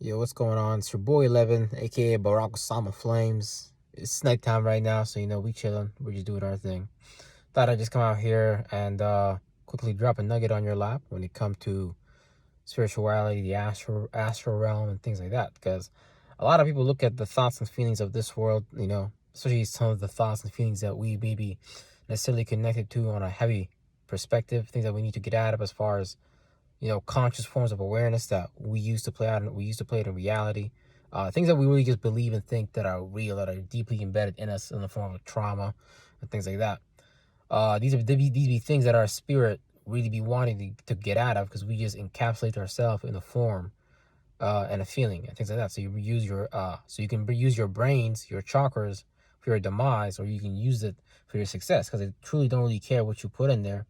Yo, what's going on? It's your boy 11, aka Barack Osama Flames. It's nighttime right now, so we chilling. We're just doing our thing. Thought I'd just come out here and quickly drop a nugget on your lap when it comes to spirituality, the astral realm, and things like that. Because a lot of people look at the thoughts and feelings of this world, especially some of the thoughts and feelings that we may be necessarily connected to on a heavy perspective, things that we need to get out of as far as conscious forms of awareness that we used to play out and we used to play it in reality. Things that we really just believe and think that are real, that are deeply embedded in us in the form of trauma and things like that. These be things that our spirit really be wanting to get out of because we just encapsulate ourselves in a form and a feeling and things like that. So you can use your brains, your chakras for your demise, or you can use it for your success because they truly don't really care what you put in there.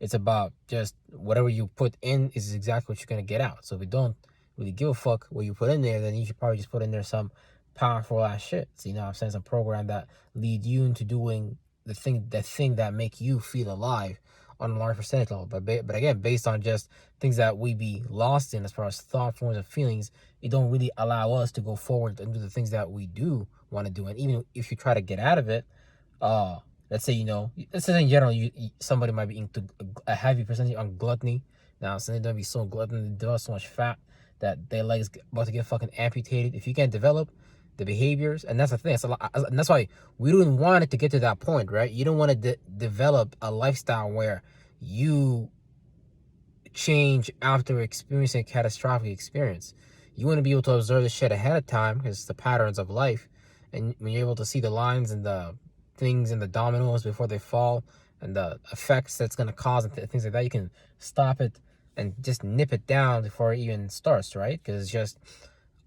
It's about just whatever you put in is exactly what you're going to get out. So if you don't really give a fuck what you put in there, then you should probably just put in there some powerful ass shit. So, what I'm saying, some program that lead you into doing the thing that make you feel alive on a large percentage level. But again, based on just things that we be lost in as far as thought forms and feelings, it don't really allow us to go forward and do the things that we do want to do. And even if you try to get out of it, uh let's say in general, somebody might be into a heavy percentage on gluttony. Now, so they're gonna be so gluttonous, they develop so much fat that their legs about to get fucking amputated. If you can't develop the behaviors, and that's the thing, it's a lot, and that's why we don't want it to get to that point, right? You don't want to develop a lifestyle where you change after experiencing a catastrophic experience. You want to be able to observe the shit ahead of time because it's the patterns of life, and when you're able to see the lines and the things and the dominoes before they fall and the effects that's going to cause and things like that, you can stop it and just nip it down before it even starts, right? Because it's just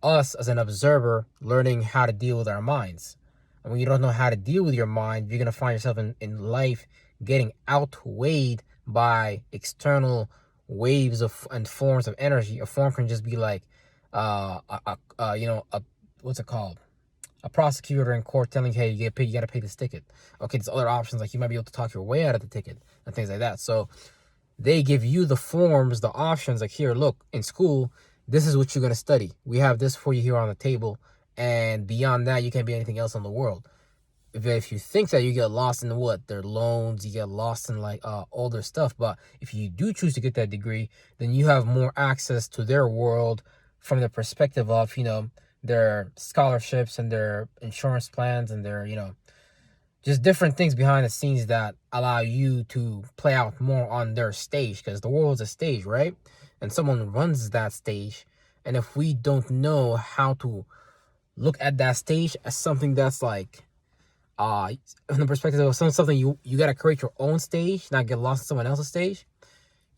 us as an observer learning how to deal with our minds. And when you don't know how to deal with your mind, you're going to find yourself in life getting outweighed by external waves of and forms of energy. A form can just be like what's it called, a prosecutor in court telling you, hey, you gotta pay this ticket. Okay, there's other options, like you might be able to talk your way out of the ticket and things like that. So they give you the forms, the options, like, here, look, in school, this is what you're gonna study. We have this for you here on the table, and beyond that, you can't be anything else in the world. If you think that, you get lost in their loans, you get lost in like all their stuff. But if you do choose to get that degree, then you have more access to their world from the perspective of their scholarships and their insurance plans and their just different things behind the scenes that allow you to play out more on their stage, because the world is a stage, right? And someone runs that stage. And if we don't know how to look at that stage as something that's like from the perspective of something, you got to create your own stage, not get lost in someone else's stage.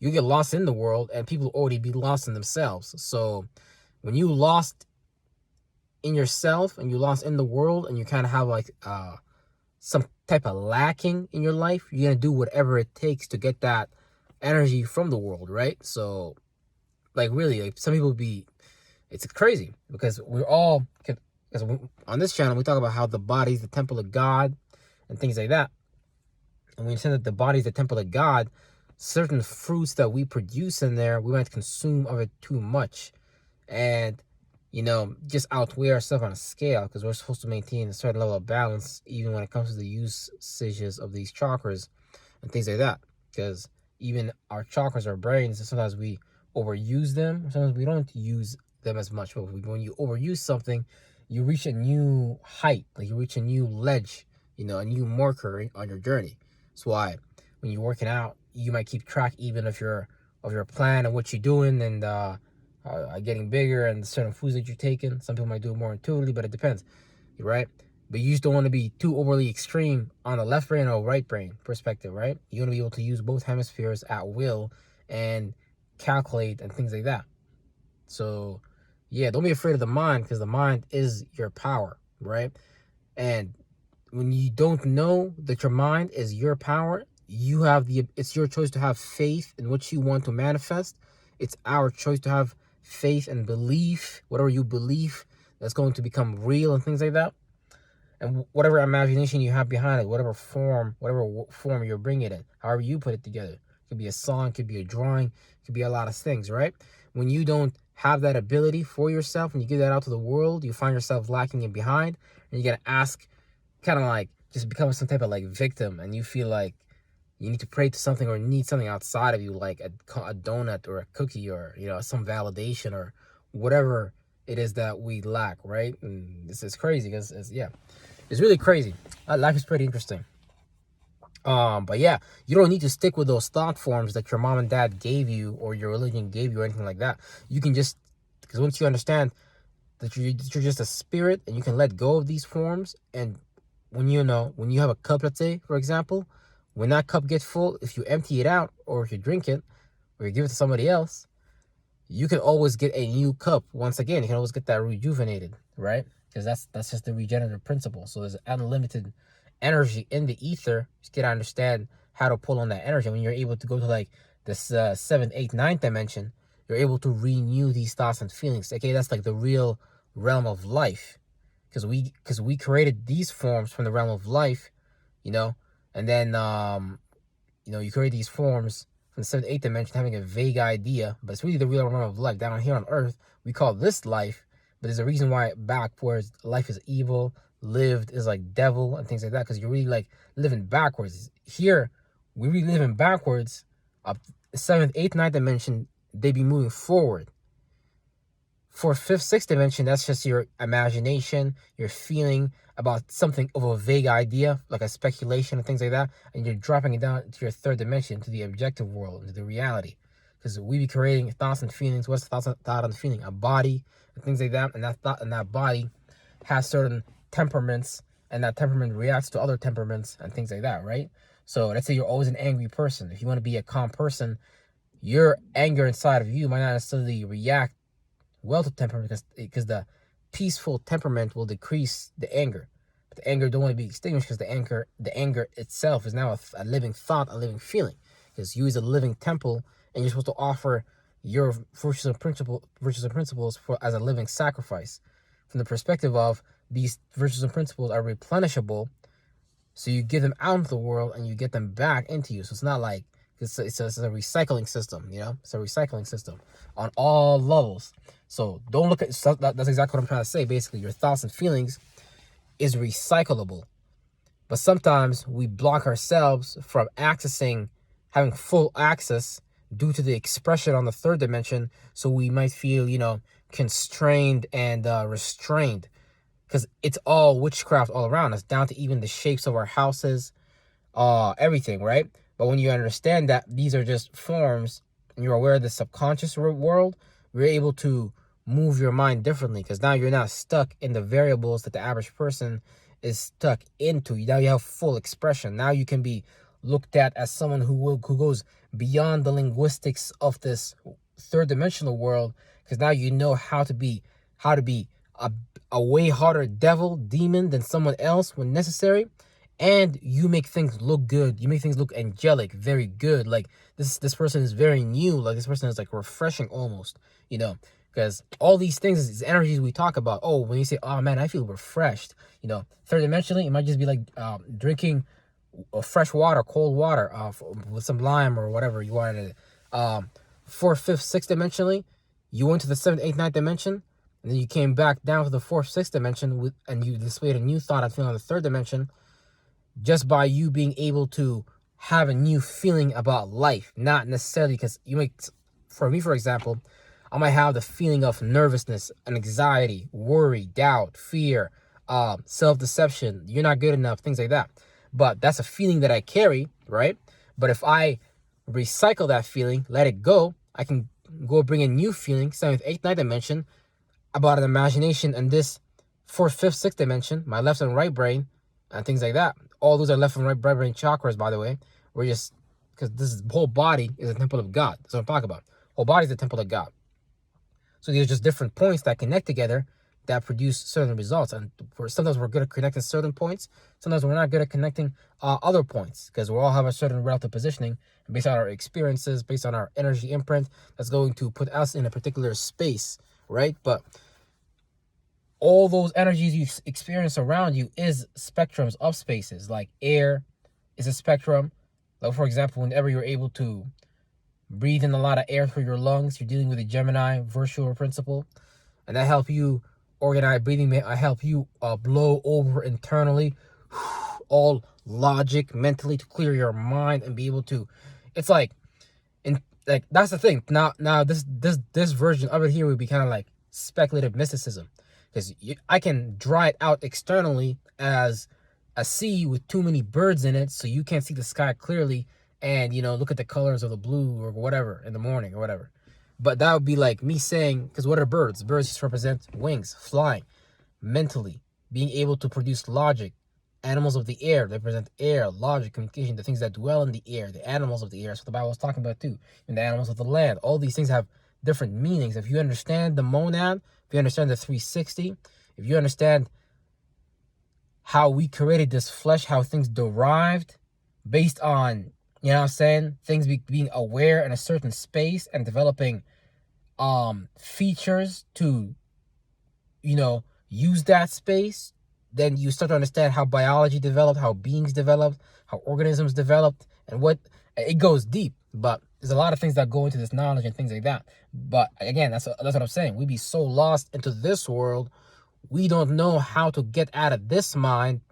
You get lost in the world and people already be lost in themselves. So when you lost in yourself and you lost in the world and you kind of have like some type of lacking in your life, you're gonna do whatever it takes to get that energy from the world, right? So like, really, like, some people it's crazy because because on this channel we talk about how the body is the temple of God and things like that. And when you say that the body is the temple of God, certain fruits that we produce in there, we might consume of it too much and just outweigh ourselves on a scale, because we're supposed to maintain a certain level of balance even when it comes to the usages of these chakras and things like that. Because even our chakras, our brains, sometimes we overuse them, sometimes we don't use them as much. But when you overuse something, you reach a new height, like you reach a new ledge, a new marker on your journey. That's why when you're working out, you might keep track even of your plan and what you're doing, and getting bigger and certain foods that you're taking. Some people might do it more intuitively, but it depends, right? But you just don't want to be too overly extreme on the left brain or right brain perspective, right? You want to be able to use both hemispheres at will and calculate and things like that. So yeah, don't be afraid of the mind, because the mind is your power, right? And when you don't know that your mind is your power, it's your choice to have faith in what you want to manifest. It's our choice to have faith and belief, whatever you believe, that's going to become real and things like that. And whatever imagination you have behind it, whatever form you're bringing it in, however you put it together. It could be a song, it could be a drawing, it could be a lot of things, right? When you don't have that ability for yourself and you give that out to the world, you find yourself lacking in behind, and you gotta ask, kind of like just becoming some type of like victim, and you feel like you need to pray to something or need something outside of you, like a donut or a cookie, or some validation or whatever it is that we lack, right? And this is crazy because it's really crazy. Life is pretty interesting. But yeah, you don't need to stick with those thought forms that your mom and dad gave you or your religion gave you or anything like that. You can just, because once you understand that you're just a spirit and you can let go of these forms, and when you have a cup, let's say, for example, when that cup gets full, if you empty it out or if you drink it or you give it to somebody else, you can always get a new cup. Once again, you can always get that rejuvenated, right? Because that's just the regenerative principle. So there's unlimited energy in the ether. Just gotta understand how to pull on that energy. When you're able to go to like this 7th, 8th, 9th dimension, you're able to renew these thoughts and feelings. Okay, that's like the real realm of life, because we created these forms from the realm of life, and then you create these forms from the 7th, 8th dimension, having a vague idea, but it's really the real realm of life. Down here on Earth, we call this life, but there's a reason why back where life is evil, lived is like devil and things like that, because you're really like living backwards. Here, we really living backwards. Up 7th, 8th, 9th dimension, they be moving forward. For 5th, 6th dimension, that's just your imagination, your feeling about something of a vague idea, like a speculation and things like that, and you're dropping it down to your 3rd dimension, to the objective world, into the reality. Because we be creating thoughts and feelings. What's the thought and feeling? A body and things like that, and that thought and that body has certain temperaments, and that temperament reacts to other temperaments and things like that, right? So let's say you're always an angry person. If you want to be a calm person, your anger inside of you might not necessarily react well to temperament, because the peaceful temperament will decrease the anger. But the anger don't want to be extinguished, because the anger itself is now a living thought, a living feeling. Because you is a living temple, and you're supposed to offer your virtues and principles for as a living sacrifice. From the perspective of these virtues and principles are replenishable, so you give them out into the world and you get them back into you. So it's not like it's a recycling system, It's a recycling system on all levels. So don't look at that's exactly what I'm trying to say. Basically, your thoughts and feelings is recyclable, but sometimes we block ourselves from having full access due to the expression on the 3rd dimension. So we might feel, constrained and restrained, because it's all witchcraft all around us, down to even the shapes of our houses, everything, right? But when you understand that these are just forms and you're aware of the subconscious world, you're able to move your mind differently, because now you're not stuck in the variables that the average person is stuck into. Now you have full expression. Now you can be looked at as someone who goes beyond the linguistics of this 3rd dimensional world, because now you know how to be a way harder demon than someone else when necessary. And you make things look good. You make things look angelic, very good. Like this person is very new. Like this person is like refreshing almost, because all these things is energies we talk about. Oh, when you say, oh man, I feel refreshed, 3rd dimensionally, it might just be like drinking fresh water, cold water, with some lime or whatever you wanted. 4th, 5th, 6th dimensionally, you went to the 7th, 8th, 9th dimension, and then you came back down to the 4th, 6th dimension and you displayed a new thought and feeling on the 3rd dimension, just by you being able to have a new feeling about life. Not necessarily because for me, for example, I might have the feeling of nervousness, anxiety, worry, doubt, fear, self-deception, you're not good enough, things like that. But that's a feeling that I carry, right? But if I recycle that feeling, let it go, I can go bring a new feeling, 7th, 8th, 9th dimension, about an imagination in this 4th, 5th, 6th dimension, my left and right brain, and things like that. All those are left and right brain chakras, by the way. Because this whole body is a temple of God. That's what I'm talking about. Whole body is a temple of God. So these are just different points that connect together that produce certain results. And sometimes we're good at connecting certain points. Sometimes we're not good at connecting other points, because we all have a certain relative positioning, and based on our experiences, based on our energy imprint, that's going to put us in a particular space, right? But all those energies you experience around you is spectrums of spaces. Like air is a spectrum. Like for example, whenever you're able to breathe in a lot of air through your lungs. You're dealing with the Gemini virtual principle, and that help you organize breathing. I help you blow over internally, all logic mentally to clear your mind and be able to. It's like, like that's the thing. Now this version of it here would be kind of like speculative mysticism, because I can draw it out externally as a sea with too many birds in it, so you can't see the sky clearly, and look at the colors of the blue or whatever in the morning or whatever. But that would be like me saying, because what are birds? Birds just represent wings, flying, mentally, being able to produce logic. Animals of the air, they represent air, logic, communication, the things that dwell in the air, the animals of the air. So the Bible was talking about too. And the animals of the land. All these things have different meanings. If you understand the monad, if you understand the 360, if you understand how we created this flesh, how things derived based on, things being aware in a certain space and developing features to, use that space, then you start to understand how biology developed, how beings developed, how organisms developed, and what it goes deep. But there's a lot of things that go into this knowledge and things like that. But again, that's what I'm saying. We be so lost into this world, we don't know how to get out of this mind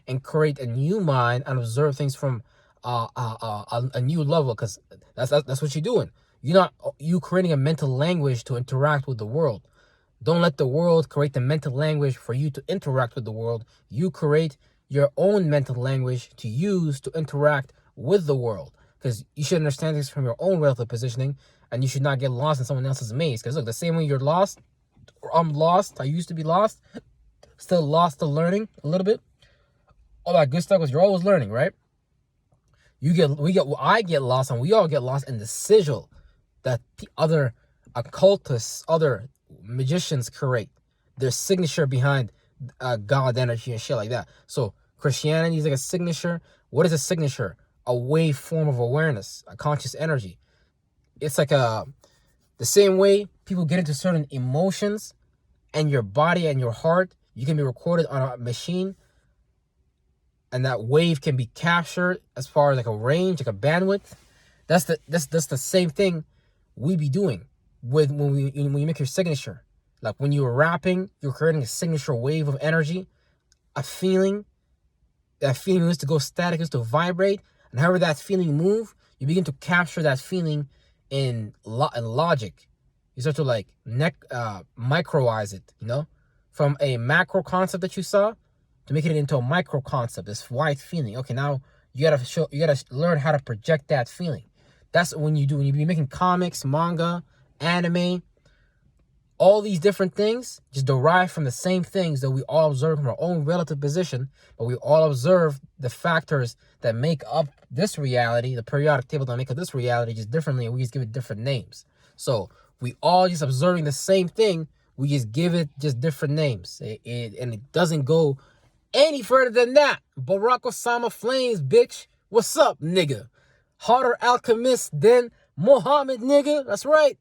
and create a new mind and observe things from a new level. Because that's what you're doing. You creating a mental language to interact with the world. Don't let the world create the mental language for you to interact with the world. You create your own mental language to use to interact with the world. Because you should understand this from your own relative positioning, and you should not get lost in someone else's maze. Because look, the same way you're lost, or I'm lost, I used to be lost, still lost to learning a little bit. All that good stuff, because you're always learning, right? I get lost, and we all get lost in the sigil that other occultists, other magicians create, their signature behind God energy and shit like that. So Christianity is like a signature. What is a signature? A wave form of awareness, a conscious energy. It's like the same way people get into certain emotions, and your body and your heart, you can be recorded on a machine, and that wave can be captured as far as like a range, like a bandwidth. That's the same thing we be doing with when you make your signature. Like when you're rapping, you're creating a signature wave of energy, a feeling. That feeling used to go static, used to vibrate, and however that feeling move, you begin to capture that feeling in logic. You start to like microize it, from a macro concept that you saw to make it into a micro concept. This white feeling. Okay, now you gotta learn how to project that feeling. That's when you be making comics, manga, anime, all these different things just derive from the same things that we all observe from our own relative position, but we all observe the factors that make up this reality, the periodic table that make up this reality just differently, and we just give it different names. So we all just observing the same thing, we just give it just different names. And it doesn't go any further than that. Barack Osama Flames, bitch. What's up, nigga? Harder alchemist than Muhammad, nigga. That's right.